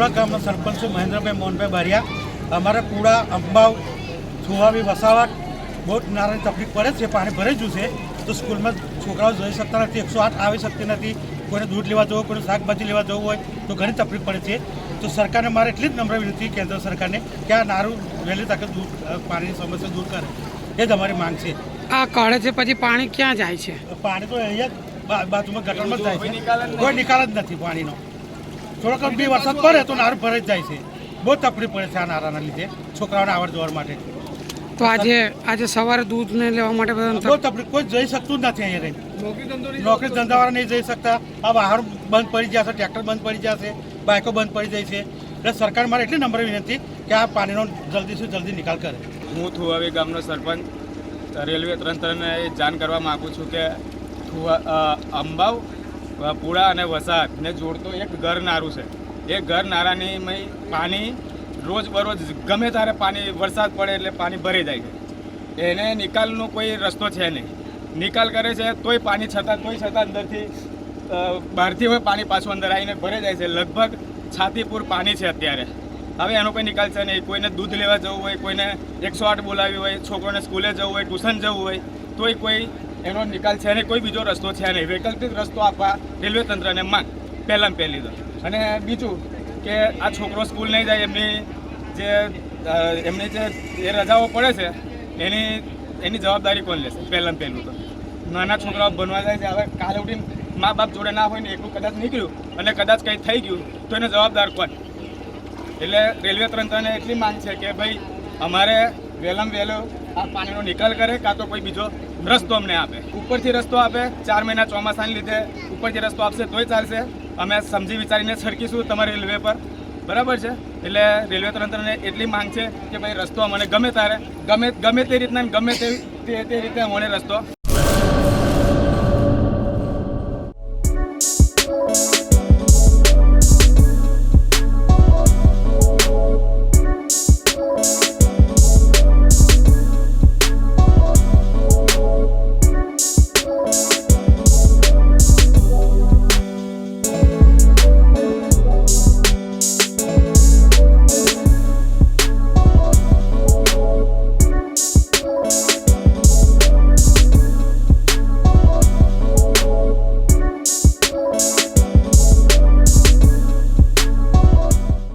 પુરા ગામના સરપંચ છું મહેન્દ્રભાઈ મોહનભાઈ બારિયા। અમારે પુરા અંબાવ છુવાવી વસાવટ બહુ નારાયણ તકલીફ પડે છે। પાણી ભરાઈ ગયું છે તો સ્કૂલમાં છોકરાઓ જઈ શકતા નથી, 108 આવી શકતી નથી। કોઈને દૂધ લેવા જવું, કોઈને શાકભાજી લેવા જવું હોય તો ઘણી તકલીફ પડે છે। તો સરકારને મારે એટલી જ નમ્ર વિનંતી કેન્દ્ર સરકારને કે આ નારું વહેલી તકે દૂર પાણીની સમસ્યા દૂર કરે, એ જ અમારી માંગ છે। આ કાળે છે પછી પાણી ક્યાં જાય છે? પાણી તો અહીંયા બાજુમાં ગટરમાં જ જાય છે, કોઈ નિકાલ જ નથી પાણીનો। થોડોક બી વરસાદ પડે તો નારું ભરાઈ જ જાય છે। બહુ તકલીફ પડે છે આ નારાના લીધે છોકરાઓને આવડ જવડ માટે। તો આજે સવારે દૂધ ને લેવા માટે બહુ તકલીફ, કોઈ જઈ શકતું જ નથી અહીંયા રહી। નોકરી ધંધાવાળા નહીં જઈ શકતા। આ વાહન બંધ પડી ગયા છે, ટ્રેક્ટર બંધ પડી ગયા છે, બાઇકો બંધ પડી જાય છે। એટલે સરકાર મારે એટલી નમ્ર વિનંતી કે આ પાણીનો જલ્દીથી જલ્દી નિકાલ કરે। હું થુવાવી ગામનો સરપંચ રેલવે તંત્રને એ જાણ કરવા માગું છું કે અંબાવ, પુડા અને વસાહતને જોડતો એક ઘર નારું છે। એ ઘર નારાની પાણી રોજ બરોજ ગમે ત્યારે પાણી વરસાદ પડે એટલે પાણી ભરી જાય છે। એને નિકાલનો કોઈ રસ્તો છે નહીં। નિકાલ કરે છે તોય પાણી છતાં અંદરથી બહારથી હોય પાણી પાછું અંદર આવીને ભરાઈ જાય છે। લગભગ છાતીપુર પાણી છે અત્યારે। હવે એનો કોઈ નિકાલ છે નહીં। કોઈને દૂધ લેવા જવું હોય, કોઈને 108 બોલાવી હોય, છોકરોને સ્કૂલે જવું હોય, ટ્યુશન જવું હોય તોય કોઈ એનો નિકાલ છે નહીં, કોઈ બીજો રસ્તો છે નહીં। વૈકલ્પિક રસ્તો આપવા રેલવે તંત્રને માંગ પહેલાં પહેલી તો। અને બીજું કે આ છોકરો સ્કૂલ નહીં જાય, એમની જે રજાઓ પડે છે એની જવાબદારી કોણ લેશે? પહેલાં પહેલું તો નાના છોકરાઓ ભણવા જાય છે। હવે કાલે ઉઠીને મા બાપ જોડે ના હોય ને એકલું કદાચ નીકળ્યું અને કદાચ કંઈ થઈ ગયું તો એને જવાબદાર કોણ? એટલે રેલવે તંત્રને એટલી માંગ છે કે ભાઈ અમારે વહેલામાં વહેલો આ પાણીનો નિકાલ કરે, કાં તો કોઈ બીજો રસ્તો અમને આપે। ઉપરથી રસ્તો આપે, 4 મહિના ચોમાસાને લીધે ઉપરથી રસ્તો આપશે તોય ચાલશે। અમે સમજી વિચારીને છરકીશું તમારી રેલવે પર, બરાબર છે? એટલે રેલવે તંત્રને એટલી માંગ છે કે ભાઈ રસ્તો અમને ગમે ત્યારે ગમે તે રીતના ગમે તે રીતે અમને રસ્તો